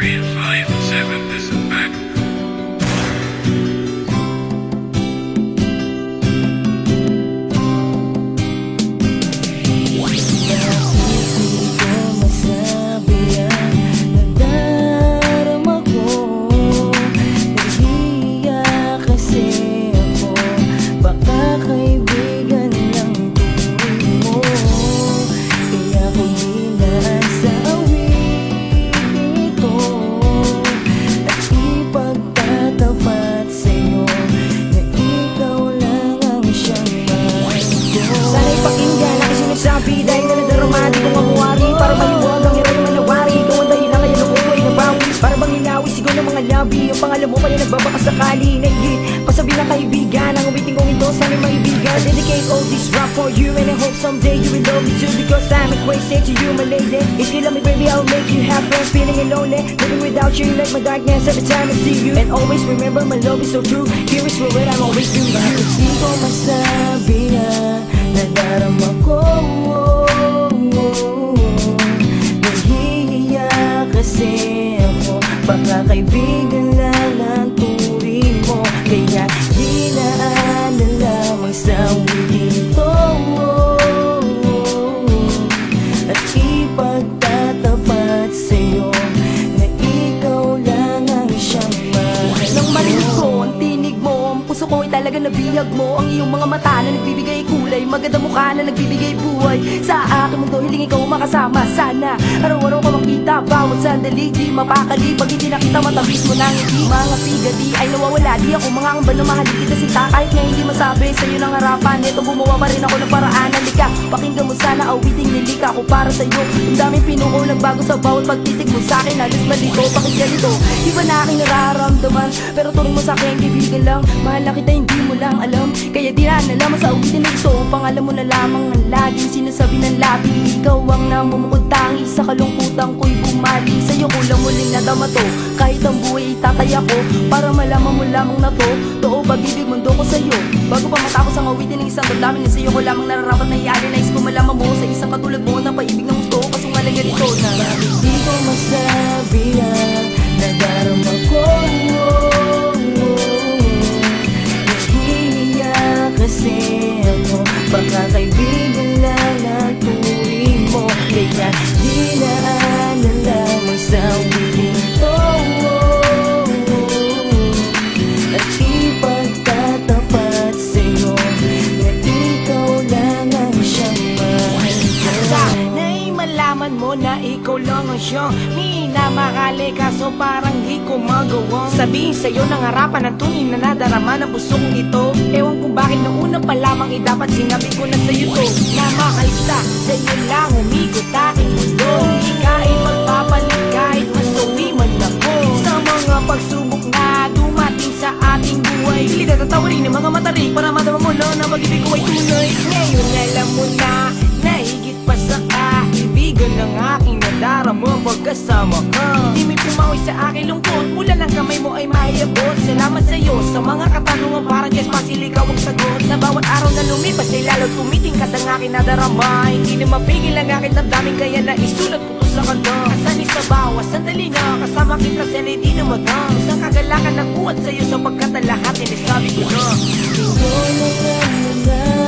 3, 5, 7, listen back. Sabi dahil na nadarama di ko mamuwari para maliwag ang hirap ng manawari. Ikaw ang dahilan ngayon ako ay nabawi. Para bang inawi sigaw ng mga labi. Ang pangalan mo pala nagbabaka sakali. Naigit pasabi ng kaibigan. Ang uwiting kong ito sana maibigan. Dedicate all this rap for you, and I hope someday you will love me too, because I'm a crazy to you, my lady. If you love me baby, I'll make you happy. Feeling lonely, living without you like my darkness every time I see you. And always remember my love is so true. Here is where I'm always with you. Di ko masabi na nadarama ko. Nahihiya kasi ako, baka kaibigan lang ang turing mo. Kaya di na lamang sa wiling to, at ipagtatapat sa'yo na ikaw lang ang siyang mahal. Nang marinig ko ang tinig mo, ang puso ko ay talaga nabihag mo. Ang iyong mga mata na nagbibigay kulay, maganda mukha na nagbibigay buhay. Sa aking mundo, hiling ikaw makasama. Sana araw-araw ka makita, bawat sandali di mapakali. Pag hindi nakita, matabis mo na ngiti. Mga pigadi ay nawawala, di ako mangangamba na mahalin kita sinta. Kahit nga hindi masabi sa'yo ng harapan, ito gumawa pa rin ako ng paraan. Halika, pakinggan mo sana awiting nilika ko para sa'yo. Ang daming pinuko nagbago sa bawat pagtitig mo sa'kin. Alis malito, pakinggan ito. Iba na aking nararamdaman, pero turing mo sa'kin kaibigan lang. Mahal na kita, hindi mo lang alam. Kaya di na nalaman sa awitin na ito. Pangalan mo na lamang ang laging sinasabi ng labi. Ikaw ang namumukod tangi sa kalungkutan ko'y bumali. Sa'yo ko lang muling nadama to, kahit ang buhay itataya ko, para malaman mo lamang na to. Too pag-ibig mundo ko sa'yo. Bago pa matapos ang awitin ng isang damdamin, sa'yo ko lamang nararapat na ialin. Nais ko malaman mo sa isang katulad mo na paibig ng gusto ko, kaso nga lang ganito na di ko masabi na nadarama ko. Nahihiya kasi ako, baka kaibigan lang ang turing mo. Kaya di na lamang sa wiling to, at ipagtatapat sa'yo na ikaw lang ang siyang mahal ko. Sana'y malaman mo na ikaw lang ang siyang minamakali, kaso parang di ko magawa. Sabihin sa'yo ng harapan ang tunay na nadarama ng puso kong ito. Ewan kung bakit na una pa lamang dapat sinabi ko na sa'yo to. Na mahal kita, sa'yo lang umigot aking mundo. Hindi kahit magpapalit kahit masuwi man ako. Sa mga pagsubok na dumating sa ating buhay, pilit at tatawarin ng mga matarik para madama mo lang na pag-ibig ko ay tunay. Ngayon alam mo na, nahigit pa sa kaibigan ng aking nadarama pagkasama ka. Hindi may pumawi sa aking lungkot, mula ng kamay mo ay maiabot. Salamat sa'yo sa mga katanungan, parang Despasil ikaw ang sagot. Sa bawat araw na lumipas ay lalo tumitingkat ang aking nadarama. Hindi na mapigil ang aking damdamin, kaya naisulat ko to sa kanta. Kasani sa bawat sandali na kasama kita sa hindi na magang. Isang kagalakan na kuwat sa'yo sapagkat ang lahat ay nasabi ko na. Ikaw lang ang